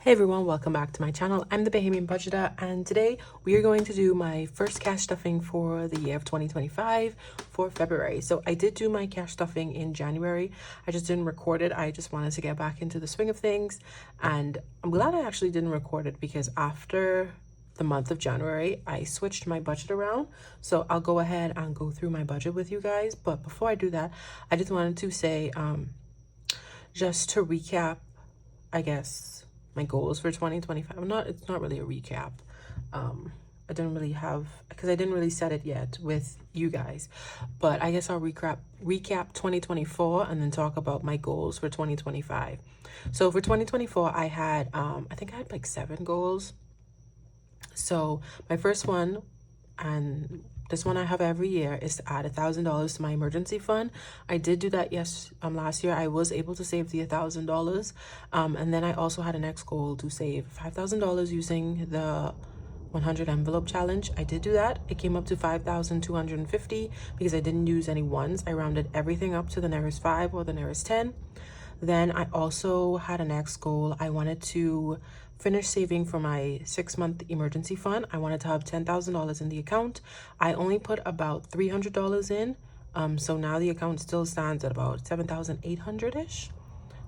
Hey everyone, welcome back to my channel. I'm the Bahamian budgeter, and today we are going to do my first cash stuffing for the year of 2025 for February. So I did do my cash stuffing in January. I just didn't record it. I just wanted to get back into the swing of things, and I'm glad I actually didn't record it because after the month of January, I switched my budget around. So I'll go ahead and go through my budget with you guys. But before I do that, I just wanted to say, just to recap, I guess, my goals for 2025. It's not really a recap. I didn't really have, because I didn't really set it yet with you guys, but I guess I'll recap 2024 and then talk about my goals for 2025. So for 2024, I had I think I had like 7 goals. So my first one, and this one I have every year, is to add $1,000 to my emergency fund. I did do that last year. I was able to save the $1,000, and then I also had a next goal to save $5,000 using the 100 envelope challenge. I did do that. It came up to 5,250 because I didn't use any ones. I rounded everything up to the nearest 5 or the nearest 10. Then I also had a next goal. I wanted to finish saving for my 6-month emergency fund. I wanted to have $10,000 in the account. I only put about $300 in. So now the account still stands at about 7,800-ish.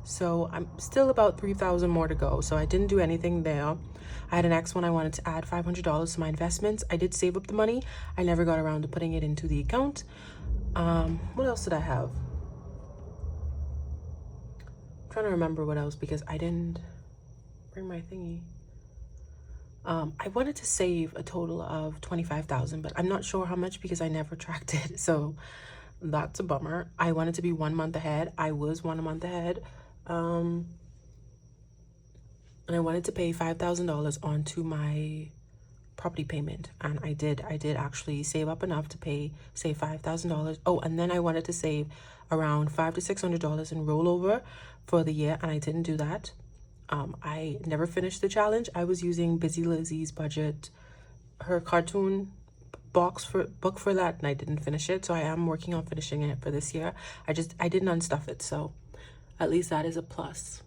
So I'm still about 3,000 more to go. So I didn't do anything there. I had a next one. I wanted to add $500 to my investments. I did save up the money. I never got around to putting it into the account. What else did I have? I'm trying to remember what else because I didn't bring my thingy. I wanted to save a total of 25,000, but I'm not sure how much because I never tracked it. So that's a bummer. I wanted to be 1 month ahead. I was 1 month ahead. And I wanted to pay $5,000 onto my property payment, and I did actually save up enough to save $5,000. Oh, and then I wanted to save around $500 to $600 in rollover for the year, and I didn't do that. I never finished the challenge. I was using Busy Lizzie's budget, her cartoon book for that, and I didn't finish it. So I am working on finishing it for this year. I didn't unstuff it, so at least that is a plus.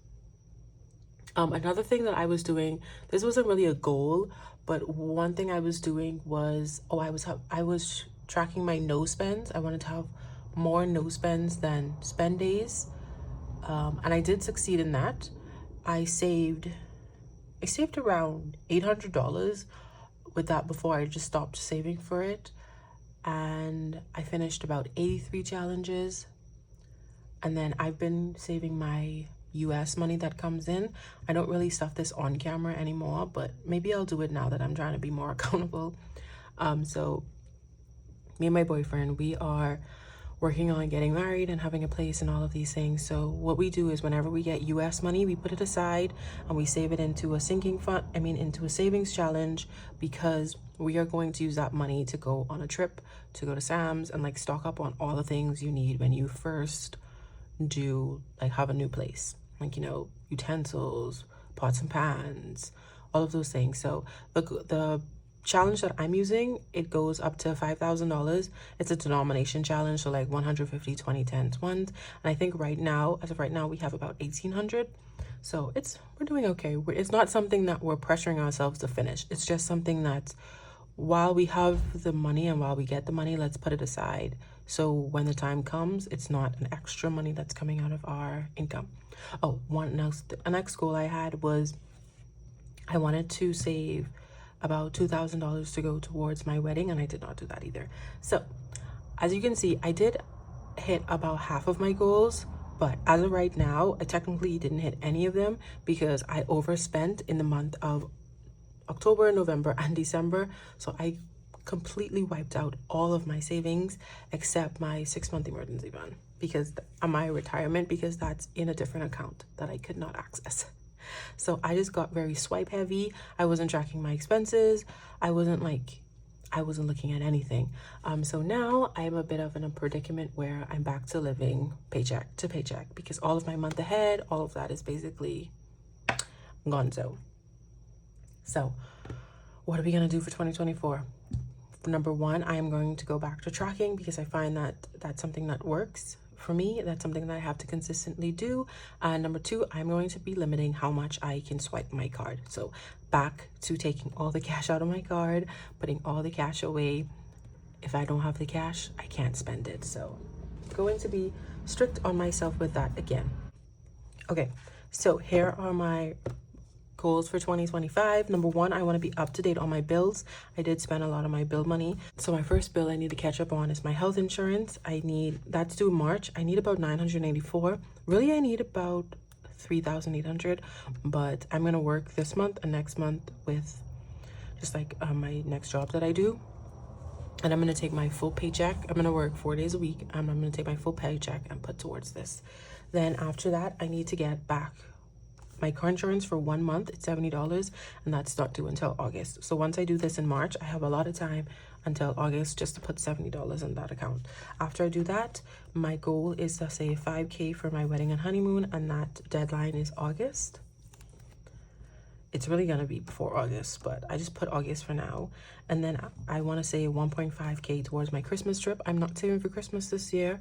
Another thing that I was doing, this wasn't really a goal, but one thing I was doing was, I was tracking my no spends. I wanted to have more no spends than spend days, and I did succeed in that. I saved around $800 with that before I just stopped saving for it, and I finished about 83 challenges. And then I've been saving my US money that comes in. I don't really stuff this on camera anymore, but maybe I'll do it now that I'm trying to be more accountable. So me and my boyfriend, we are working on getting married and having a place and all of these things. So what we do is whenever we get US money, we put it aside and we save it into a into a savings challenge, because we are going to use that money to go on a trip, to go to Sam's and like stock up on all the things you need when you first do have a new place, utensils, pots and pans, all of those things. So the challenge that I'm using, it goes up to $5,000. It's a denomination challenge, so like 150 20 10s ones, and I think as of right now we have about 1,800. So we're doing okay. It's not something that we're pressuring ourselves to finish. It's just something that while we have the money and while we get the money, let's put it aside, so when the time comes, it's not an extra money that's coming out of our income. Oh, a next goal I had was I wanted to save about $2,000 to go towards my wedding, and I did not do that either. So as you can see, I did hit about half of my goals, but as of right now, I technically didn't hit any of them because I overspent in the month of October, November, and December. So I completely wiped out all of my savings except my 6-month emergency fund because my retirement, because that's in a different account that I could not access. So I just got very swipe heavy. I wasn't tracking my expenses. I wasn't looking at anything. So now I'm a bit of in a predicament where I'm back to living paycheck to paycheck because all of my month ahead, all of that is basically gonzo. So what are we going to do for 2024? Number one, I am going to go back to tracking because I find that that's something that works for me, that's something that I have to consistently do. And number two, I'm going to be limiting how much I can swipe my card. So back to taking all the cash out of my card, putting all the cash away. If I don't have the cash, I can't spend it. So going to be strict on myself with that again. Okay, so here are my goals for 2025. Number one, I want to be up to date on my bills. I did spend a lot of my bill money. So my first bill I need to catch up on is my health insurance. That's due March. I need about $984. Really, I need about $3,800, but I'm going to work this month and next month with just like my next job that I do. And I'm going to take my full paycheck. I'm going to work 4 days a week. I'm going to take my full paycheck and put towards this. Then after that, I need to get back my car insurance for 1 month. It's $70, and that's not due until August. So once I do this in March, I have a lot of time until August just to put $70 in that account. After I do that, my goal is to save $5K for my wedding and honeymoon, and that deadline is August. It's really gonna be before August, but I just put August for now. And then I want to save 1.5K towards my Christmas trip. I'm not saving for Christmas this year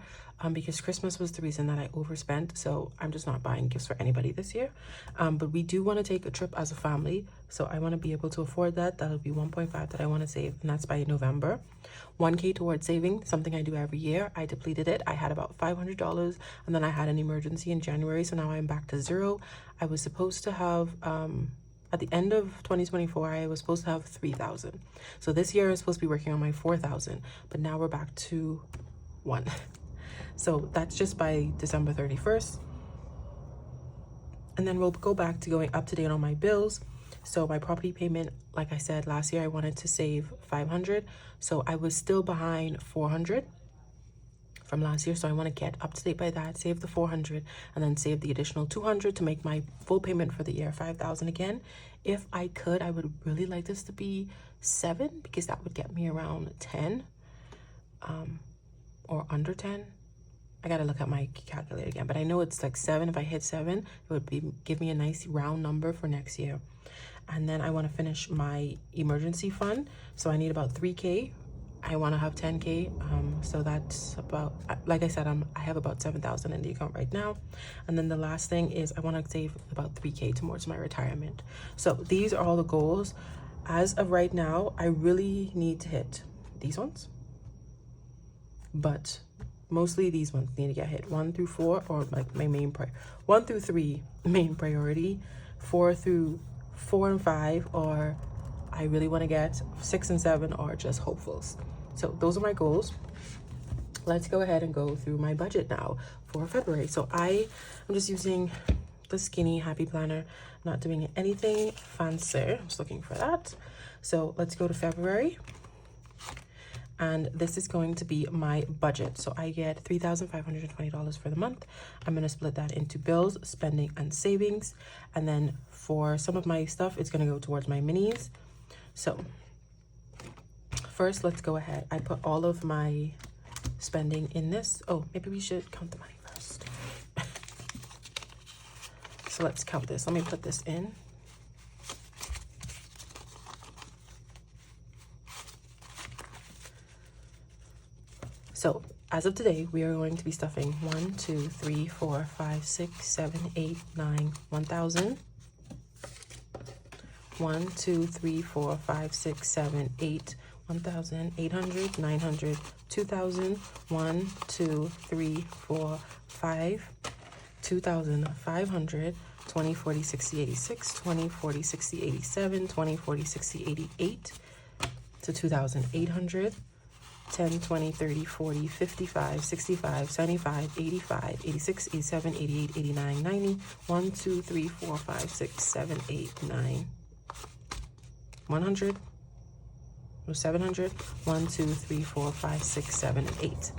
because Christmas was the reason that I overspent. So I'm just not buying gifts for anybody this year. But we do want to take a trip as a family. So I want to be able to afford that. That'll be 1.5 that I want to save, and that's by November. 1K towards saving, something I do every year. I depleted it. I had about $500, and then I had an emergency in January. So now I'm back to zero. I was supposed to have... at the end of 2024, I was supposed to have 3,000. So this year I was supposed to be working on my 4,000, but now we're back to 1. So that's just by December 31st. And then we'll go back to going up to date on my bills. So my property payment, like I said, last year I wanted to save 500. So I was still behind 400 from last year, so I want to get up to date by that, save the 400, and then save the additional 200 to make my full payment for the year 5,000 again. If I could, I would really like this to be 7, because that would get me around 10 or under 10. I gotta look at my calculator again, but I know it's like 7. If I hit 7, it would give me a nice round number for next year. And then I want to finish my emergency fund, so I need about 3K. I want to have 10K, so that's about, like I said, I have about 7,000 in the account right now. And then the last thing is I want to save about 3K towards my retirement. So these are all the goals. As of right now, I really need to hit these ones, but mostly these ones need to get hit. 1 through 4, or like my main 1 through 3 main priority, 4 through 4 and 5, or I really want to get 6 and 7, or just hopefuls. So those are my goals. Let's go ahead and go through my budget now for February. So I'm just using the skinny happy planner, not doing anything fancy. I'm just looking for that. So let's go to February. And this is going to be my budget. So I get $3,520 for the month. I'm going to split that into bills, spending, and savings. And then for some of my stuff, it's going to go towards my minis. So first, let's go ahead. I put all of my spending in this. Oh, maybe we should count the money first. So let's count this. Let me put this in. So as of today, we are going to be stuffing 1, 2, 3, 4, 5, 6, 7, 8, 9, 1,000. 1, 2, 3, 4, 5, 6, 7, 8, 1,800, 900, 2,000, 1, 2, 3, 4, 5, 2,500, 20, 40, 60, 86, 20, 40, 60, 87, 20, 40, 60, 88, to 2,800, 10, 20, 30, 40, 55, 65, 75, 85, 86, 87, 88, 89, 90, 1, 2, 3, 4, 5, 6, 7, 8, 9, 100, or 700, 1, 2, 3, 4, 5, 6, 7, and 8.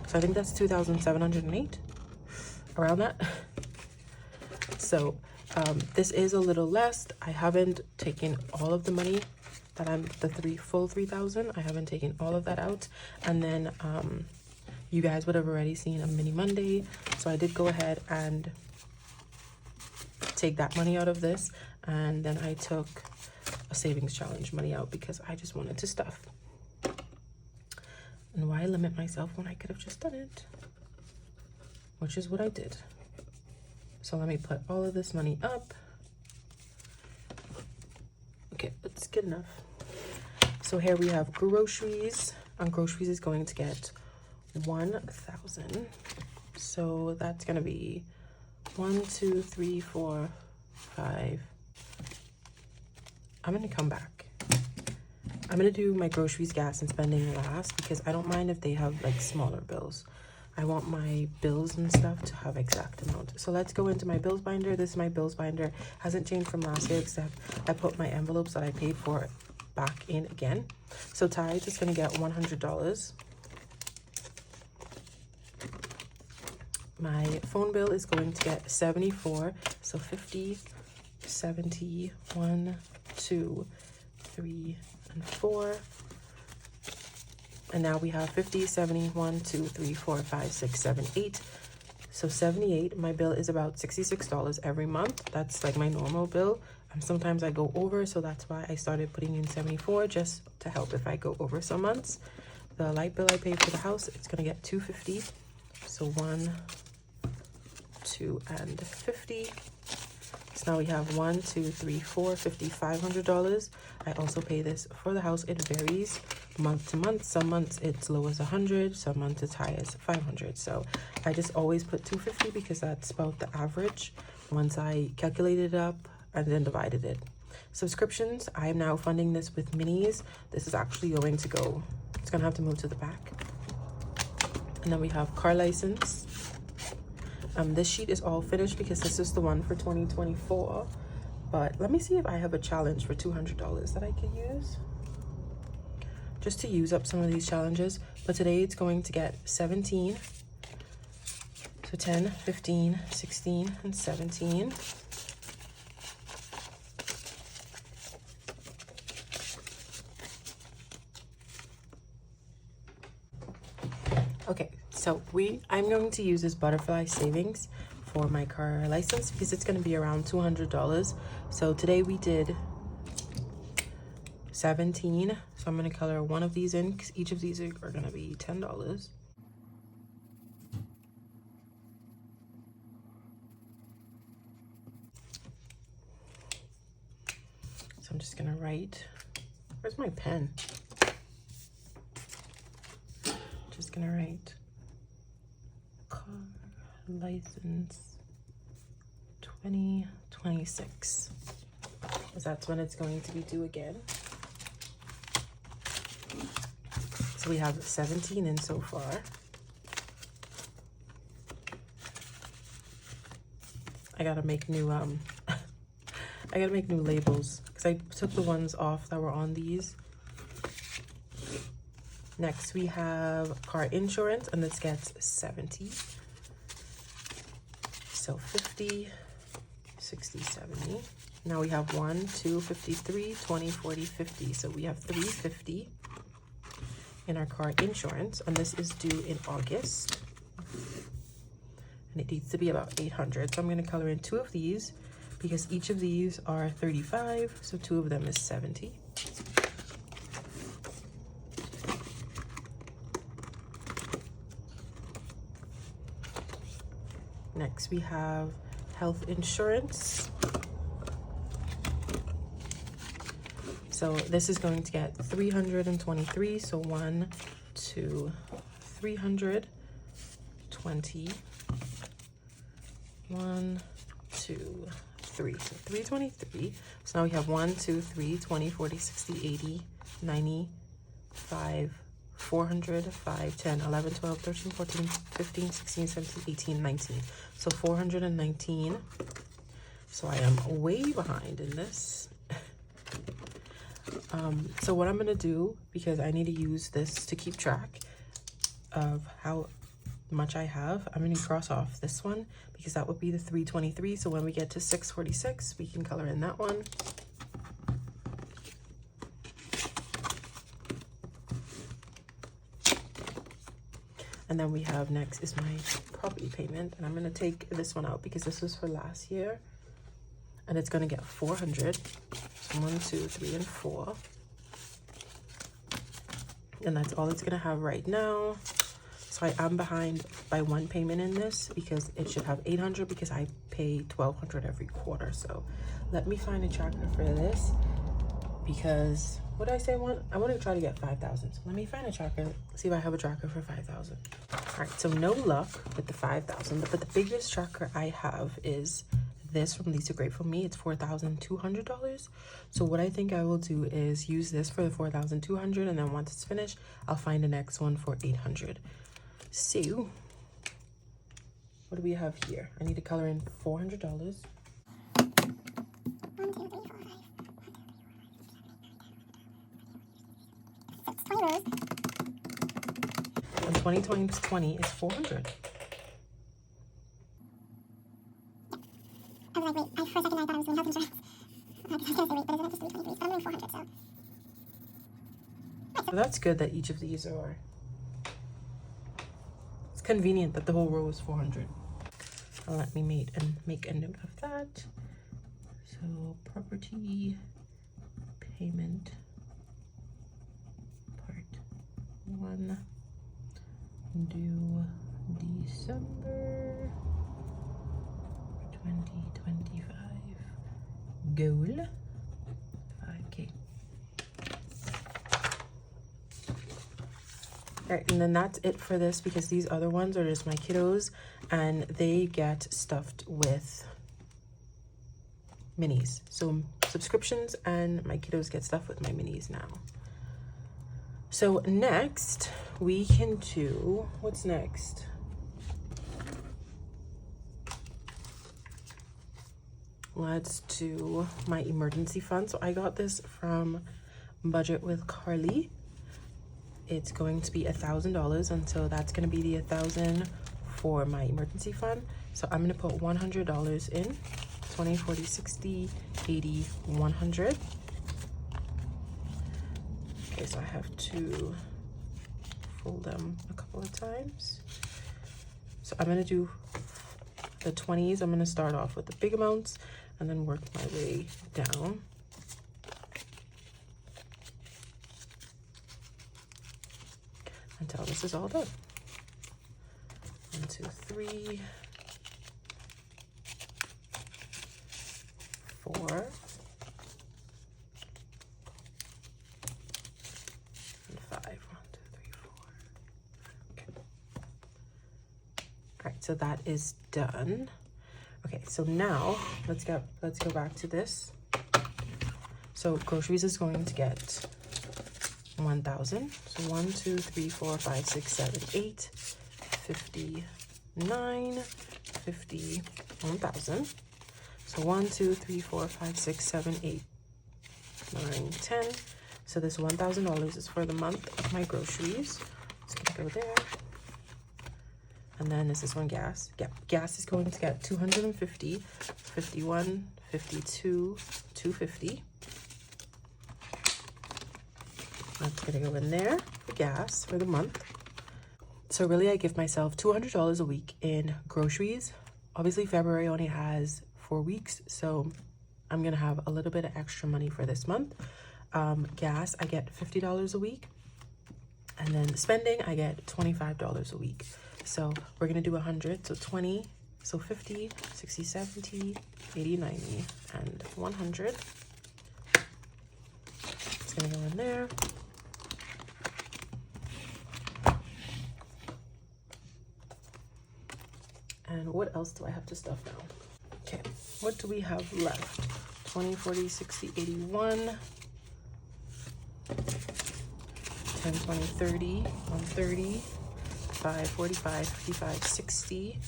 So I think that's 2,708, around that. So this is a little less. I haven't taken all of the money that full 3,000. I haven't taken all of that out. And then you guys would have already seen a mini Monday. So I did go ahead and take that money out of this. And then I took a savings challenge money out because I just wanted to stuff. And why limit myself when I could have just done it? which is what I did. So let me put all of this money up. Okay, that's good enough. So here we have groceries. And groceries is going to get 1,000. So that's gonna be 1, 2, 3, 4, 5. I'm gonna come back. I'm gonna do my groceries, gas, and spending last because I don't mind if they have like smaller bills. I want my bills and stuff to have exact amount. So let's go into my bills binder. This is my bills binder. Hasn't changed from last year except I put my envelopes that I paid for back in again. So Tithe is gonna get $100. My phone bill is going to get 74. So 50, 70, 1, 2, 3, and 4. And now we have 50, 70, 1, 2, 3, 4, 5, 6, 7, 8. So 78. My bill is about $66 every month. That's like my normal bill. Sometimes I go over, so that's why I started putting in 74 just to help if I go over some months. The light bill I pay for the house, it's gonna get $250. So 1, 2, and 50. So now we have 1, 2, 3, 4, 50, $500. I also pay this for the house. It varies month to month. Some months it's low as 100, some months it's high as 500. So I just always put 250 because that's about the average once I calculated it up and then divided it. Subscriptions, I am now funding this with minis. This is actually going to go, it's gonna have to move to the back. And then we have car license. This sheet is all finished because this is the one for 2024. But let me see if I have a challenge for $200 that I could use. Just to use up some of these challenges. But today it's going to get 17. So 10, 15, 16, and 17. Okay, so I'm going to use this butterfly savings for my car license because it's going to be around $200. So today we did 17. So I'm going to color one of these in because each of these are going to be $10. So I'm just going to write, where's my pen? Just going to write car license 2026, because that's when it's going to be due again. So we have 17 in so far. I gotta make new I gotta make new labels because I took the ones off that were on these. Next we have car insurance, and this gets 70. So 50, 60, 70. Now we have 1, 2, 53, 20, 40, 50. So we have 350 in our car insurance, and this is due in August. And it needs to be about 800. So I'm going to color in 2 of these because each of these are 35. So 2 of them is 70. Next we have health insurance. So this is going to get 323. So 1, 2, 320. 1, 2, 3. So 323. So now we have 1, 2, 3, 20, 40, 60, 80, 90, 5, 400, 5, 10, 11, 12, 13, 14, 15, 16, 17, 18, 19. So 419. So I am way behind in this. So what I'm going to do, because I need to use this to keep track of how much I have, I'm going to cross off this one because that would be the 323. So when we get to 646, we can color in that one. And then we have next is my property payment, and I'm going to take this one out because this was for last year, and it's going to get 400. So 1, 2, 3, and 4. And that's all it's going to have right now. So So I am behind by one payment in this because it should have 800 because I pay 1,200 every quarter. So let me find a tracker for this because what did I say? I want to try to get 5,000. So let me find a tracker, see if I have a tracker for 5,000. All right, so no luck with the 5,000, but the biggest tracker I have is this from Lisa Grateful Me. It's $4,200. So what I think I will do is use this for the 4,200, and then once it's finished, I'll find the next one for 800. So what do we have here? I need to color in $400. And 20 times 20 is 400. I was like, wait, for a second I thought I was doing health insurance. I was gonna say, wait, but isn't it just 323? But I'm doing 400, so. So that's good that each of these are. It's convenient that the whole row is 400. Let me make a note of that. So property payment part 1 due December 2025. Goal 5K. All right, and then that's it for this because these other ones are just my kiddos and they get stuffed with minis. So subscriptions and my kiddos get stuffed with my minis now. So next we can do, what's next? Let's do my emergency fund. So I got this from Budget with Carly. It's going to be $1,000, and so that's going to be the 1,000 for my emergency fund. So I'm going to put $100 in. 20, 40, 60, 80, 100. Okay, so I have to fold them a couple of times. So I'm going to do the 20s. I'm going to start off with the big amounts and then work my way down. Until this is all done. 1, 2, 3, 4, 5. 1, 2, 3, 4. Okay. All right, so that is done. Okay, so now let's go back to this. So groceries is going to get 1,000. So 1, 2, 3, 4, 5, 6, 7, 8, 59, 50, 1,000. So 1, 2, 3, 4, 5, 6, 7, 8, 9, 10. So this $1,000 is for the month of my groceries. It's gonna go there. And then this is one gas. Yeah, gas is going to get 250, 51, 52, 250. That's gonna go in there for gas for the month. So really I give myself $200 a week in groceries. Obviously February only has 4 weeks, so I'm gonna have a little bit of extra money for this month. Gas, I get $50 a week. And then spending, I get $25 a week. So we're gonna do 100, so 20, so 50, 60, 70, 80, 90, and 100. It's gonna go in there. And what else do I have to stuff now? Okay, what do we have left? 20, 40, 60, 81, 10, 20, 30, 130, 5, 45, 55, 60,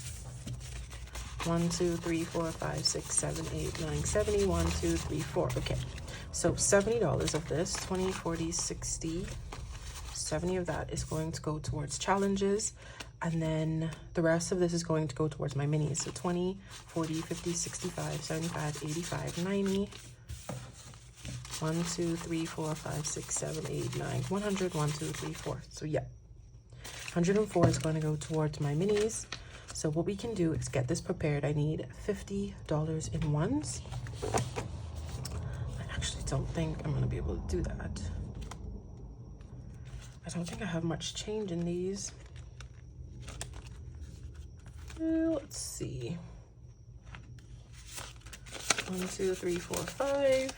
1, 2, 3, 4, 5, 6, 7, 8, 9, 70, 1, 2, 3, 4. Okay, so $70 of this, 20, 40, 60, 70 of that is going to go towards challenges. And then the rest of this is going to go towards my minis. So 20, 40, 50, 65, 75, 85, 90. 1, 2, 3, 4, 5, 6, 7, 8, 9, 100, 1, 2, 3, 4. So yeah, 104 is going to go towards my minis. So what we can do is get this prepared. I need $50 in ones. I actually don't think I'm going to be able to do that. I don't think I have much change in these. Let's see. 1, 2, 3, 4, 5.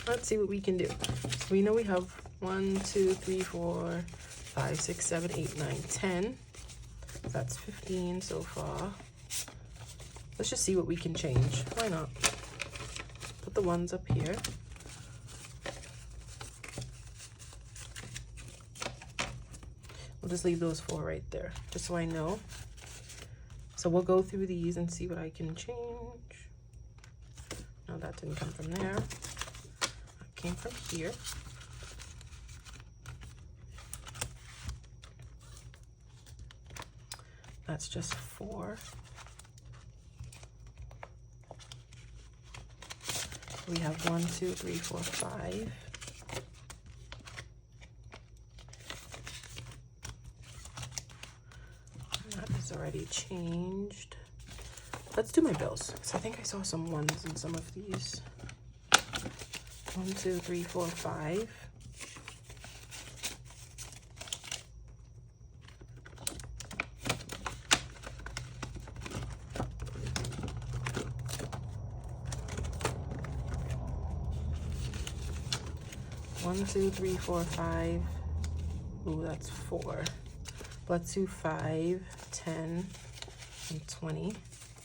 Let's see what we can do. So we know we have 1, 2, 3, 4, 5, 6, 7, 8, 9, 10. That's 15 so far. Let's just see what we can change. Why not? Put the ones up here. We'll just leave those 4 right there, just so I know. So we'll go through these and see what I can change. No, that didn't come from there. That came from here. That's just 4. We have 1, 2, 3, 4, 5. That is already changed. Let's do my bills, because I think I saw some 1s in some of these. 1, 2, 3, 4, 5. One, 2, 3, 4, 5. Ooh, that's 4. Let's do 5, 10, and 20.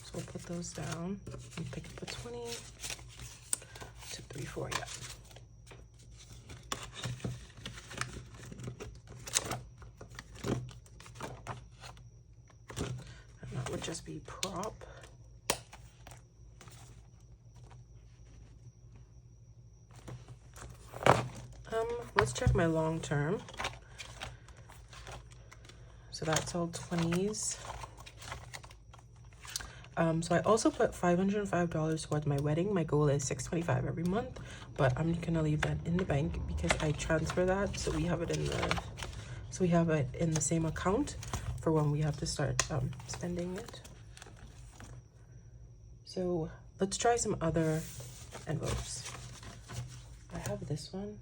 So we'll put those down and pick up a 20. 2, 3, 4, yeah. And that would just be prop. Let's check my long term. So that's all 20s. So I also put $505 towards my wedding. My goal is $625 every month, but I'm gonna leave that in the bank because I transfer that, so we have it in the same account for when we have to start spending it. So let's try some other envelopes. I have this one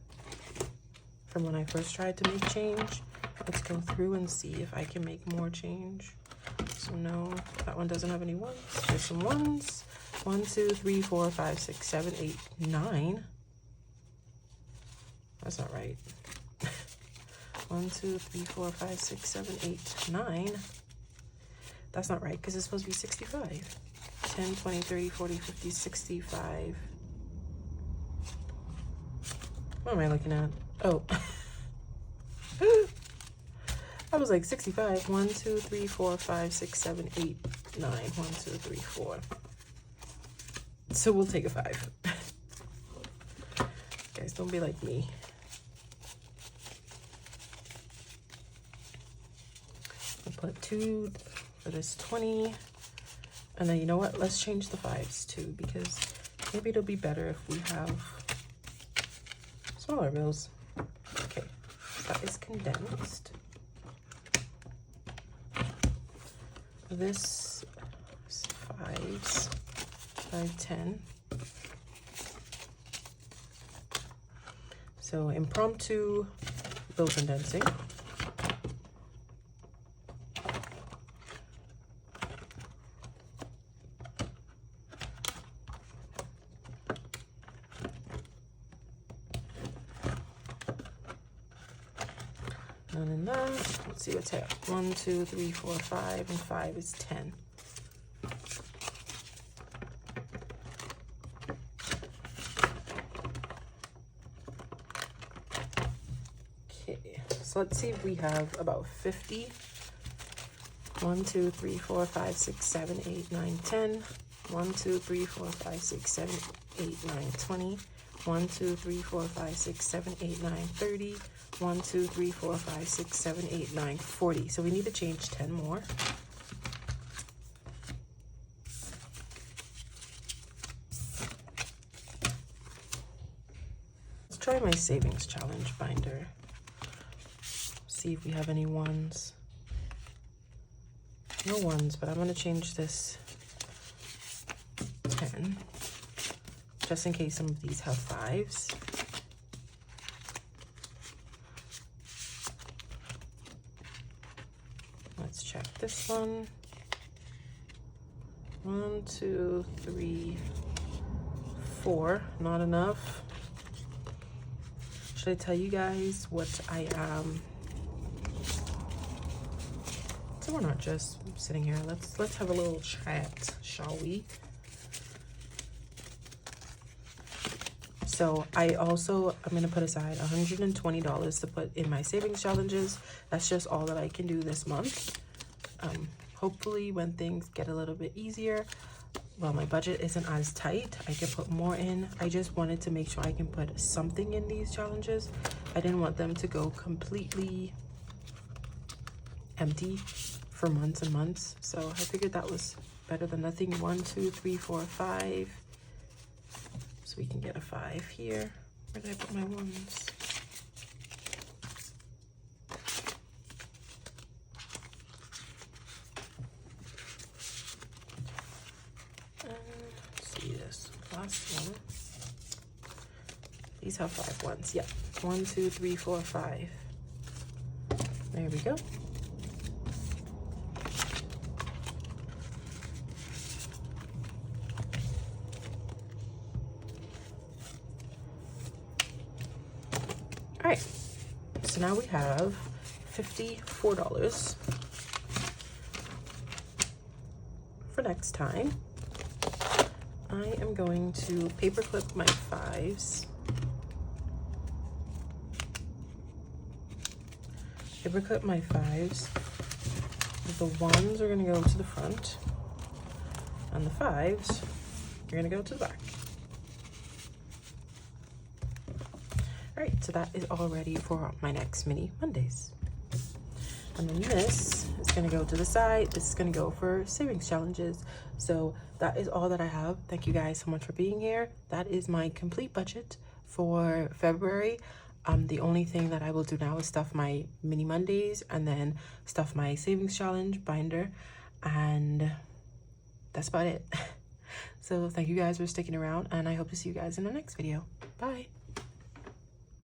from when I first tried to make change. Let's go through and see if I can make more change. So no, that one doesn't have any 1s. There's some 1s. 1, 2, 3, 4, 5, 6, 7, 8, 9. That's not right. 1, 2, 3, 4, 5, 6, 7, 8, 9. That's not right because it's supposed to be 65. 10, 20, 30, 40, 50, 65. What am I looking at? Oh. I was like 65. 1, 2, 3, 4, 5, 6, 7, 8, 9. 1, 2, 3, 4. So we'll take a 5. Guys, don't be like me. We'll put 2 for this 20. And then you know what? Let's change the 5s too, because maybe it'll be better if we have smaller bills. Okay, that is condensed. This is 5s, 5, 10. So impromptu bill condensing. None in that. Let's see what's here. 1, 2, 3, 4, 5, and 5 is 10. Okay, so let's see if we have about 50. 1, 2, 3, 4, 5, 6, 7, 8, 9, 10. 1, 2, 3, 4, 5, 6, 7, 8, 9, 20. 1, 2, 3, 4, 5, 6, 7, 8, 9, 30. 1, 2, 3, 4, 5, 6, 7, 8, 9, 40. So we need to change 10 more. Let's try my savings challenge binder. See if we have any 1s. No 1s, but I'm going to change this 10. Just in case some of these have 5s. Let's check this one. 1, 2, 3, 4. Not enough. Should I tell you guys what I am? So we're not just sitting here. Let's have a little chat, shall we? So I'm gonna put aside $120 to put in my savings challenges. That's just all that I can do this month. Hopefully when things get a little bit easier, well, my budget isn't as tight, I can put more in. I just wanted to make sure I can put something in these challenges. I didn't want them to go completely empty for months and months. So I figured that was better than nothing. 1, 2, 3, 4, 5. So we can get a 5 here. Where did I put my ones? Let's see this last one. These have 5 ones. Yeah. 1, 2, 3, 4, 5. There we go. All right, so now we have $54 for next time. I am going to paperclip my 5s. Paperclip my 5s. The 1s are gonna go to the front, and the 5s are gonna go to the back. All right, so that is all ready for my next mini Mondays. And then this is gonna go to the side. This is gonna go for savings challenges. So that is all that I have. Thank you guys so much for being here. That is my complete budget for February. The only thing that I will do now is stuff my mini Mondays and then stuff my savings challenge binder. And that's about it. So thank you guys for sticking around, and I hope to see you guys in the next video. Bye.